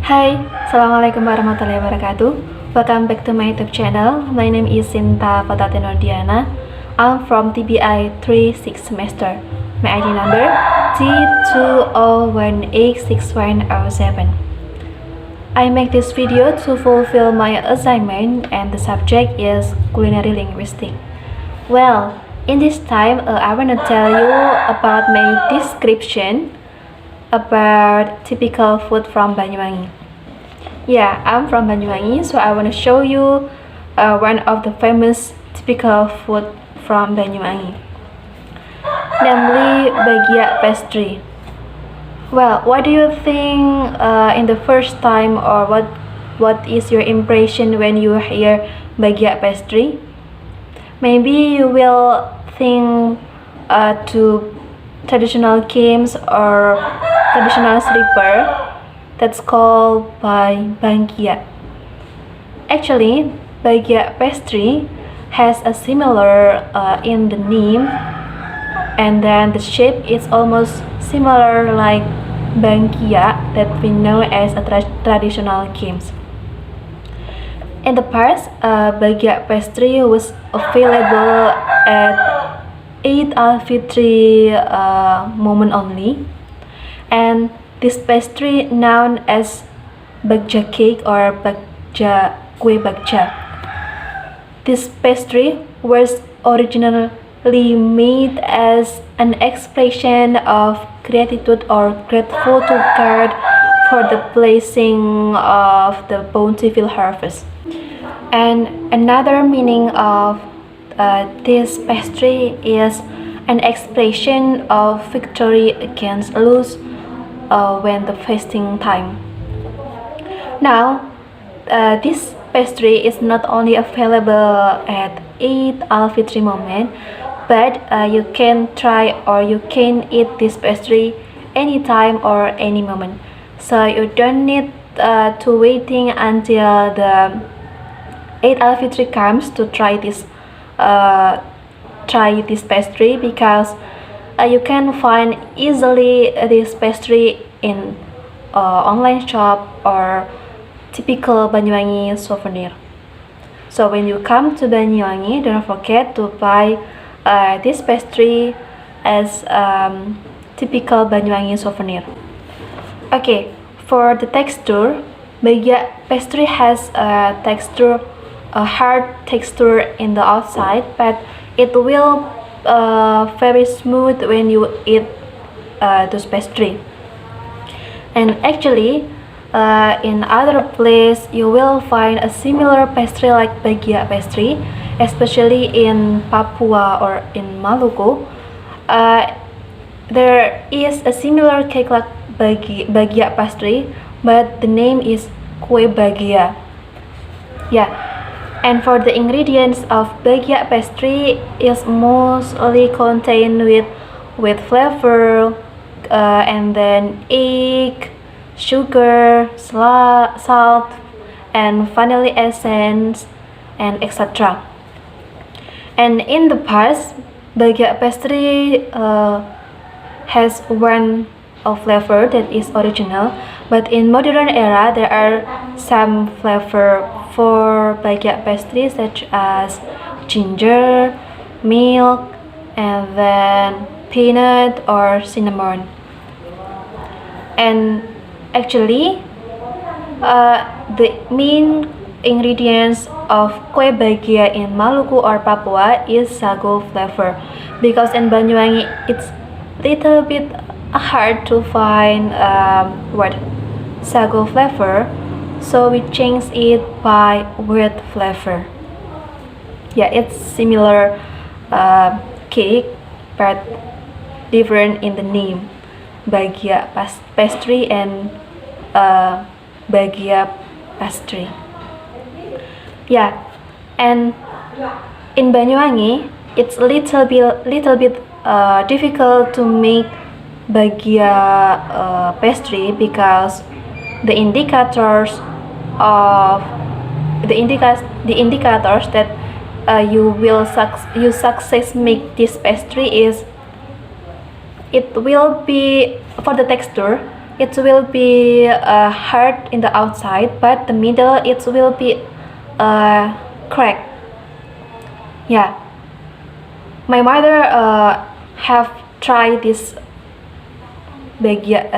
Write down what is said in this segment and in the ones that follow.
Hai, Assalamualaikum warahmatullahi wabarakatuh. Welcome back to my YouTube channel. My name is Shinta Fatati. I'm from TBI 3-6 semester. My ID number T20186107. I make this video to fulfill my assignment and the subject is culinary linguistics. Well, in this time I want to tell you about my description about typical food from Banyuwangi. Yeah, I'm from Banyuwangi, so I want to show you one of the famous typical food from Banyuwangi, namely Bagiak pastry. Well, what do you think in the first time, or what is your impression when you hear Bagiak pastry? Maybe you will think to traditional games or traditional slipper that's called by Bagiak. Actually, Bagiak pastry has a similar in the name, and then the shape is almost similar like Bagiak that we know as a traditional games. In the past, Bagiak pastry was available at Eid al-Fitri moment only, and this pastry known as Bagiak cake or kue Bagiak. This pastry was originally made as an expression of gratitude or grateful to God for the blessing of the bountiful harvest. And another meaning of this pastry is an expression of victory against loss when the fasting time. Now, this pastry is not only available at Eid al-Fitri moment, but you can try or you can eat this pastry anytime or any moment. So you don't need to waiting until the Eid al-Fitri comes to try this pastry, because you can find easily this pastry in online shop or typical Banyuwangi souvenir. So when you come to Banyuwangi, don't forget to buy this pastry as typical Banyuwangi souvenir. Okay, for the texture, Bagiak pastry has a hard texture in the outside, but it will very smooth when you eat this pastry. And actually, in other place you will find a similar pastry like Bagiak pastry, especially in Papua or in Maluku. There is a similar cake like Bagiak pastry, but the name is kue Bagiak. Yeah. And for the ingredients of Bagiak pastry is mostly contained with flavor, and then egg, sugar, salt, and vanilla essence, and etc. And in the past, Bagiak pastry has one flavor that is original, but in modern era there are some flavor for Bagiak pastry, such as ginger, milk, and then peanut or cinnamon. And actually, the main ingredients of kue Bagiak in Maluku or Papua is sago flavor, because in Banyuwangi it's little bit hard to find sago flavor, so we change it by wheat flavor. Yeah, it's similar cake, but different in the name, Bagiak pastry and Bagiak pastry. Yeah, and in Banyuwangi it's little bit difficult to make Bagiak pastry, because the indicators that you success make this pastry is, it will be, for the texture, it will be hard in the outside, but the middle it will be cracked. Yeah, my mother have tried this bagiak,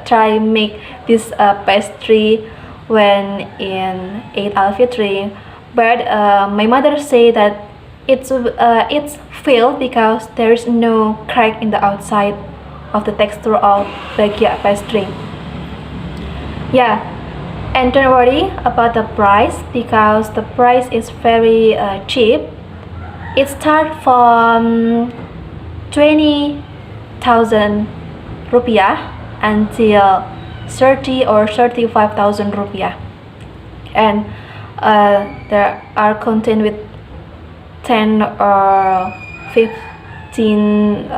try make this pastry when in Eid al-Fitr, but my mother say that it's failed because there is no crack in the outside of the texture of bagiak pastry. Yeah, and don't worry about the price because the price is very cheap. It starts from 20,000 rupiah until 30 or 35,000 rupiah, and there are content with 10 or 15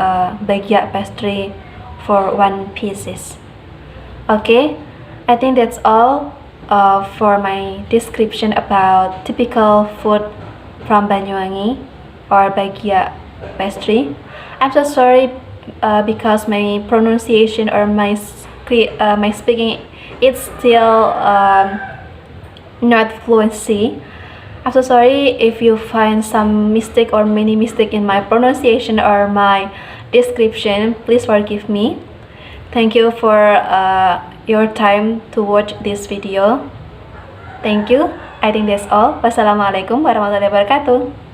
bagiak pastry for one pieces. Okay, I think that's all for my description about typical food from Banyuwangi or Bagiak pastry. I'm so sorry because my pronunciation or my speaking it's still not fluency. I'm so sorry if you find some mistake or many mistake in my pronunciation or my description. Please forgive me. Thank you for your time to watch this video. Thank you. I think that's all. Wassalamualaikum warahmatullahi wabarakatuh.